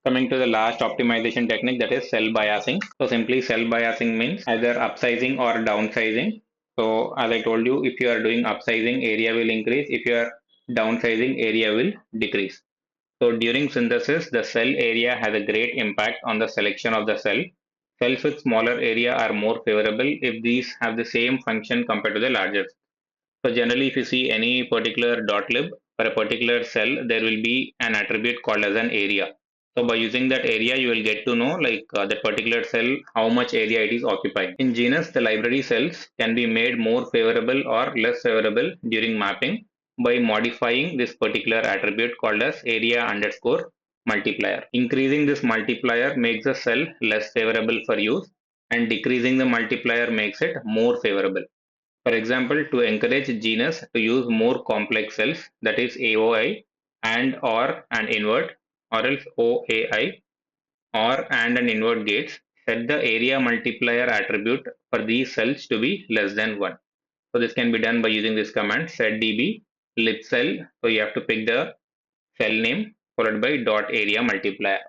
Coming to the last optimization technique, that is cell biasing. So simply cell biasing means either upsizing or downsizing. So as I told you, if you are doing upsizing, area will increase. If you are downsizing, area will decrease. So during synthesis, the cell area has a great impact on the selection of the cell. Cells with smaller area are more favorable if these have the same function compared to the larger. So generally, if you see any particular dot lib for a particular cell, there will be an attribute called as an area. So by using that area, you will get to know that particular cell, how much area it is occupying. In genus, the library cells can be made more favorable or less favorable during mapping by modifying this particular attribute called as area underscore multiplier. Increasing this multiplier makes the cell less favorable for use, and decreasing the multiplier makes it more favorable. For example, to encourage genus to use more complex cells, that is AOI, and or an invert, or else OAI, or and an invert gates, set the area multiplier attribute for these cells to be less than 1. So this can be done by using this command setDB lib cell. So you have to pick the cell name followed by dot area multiplier.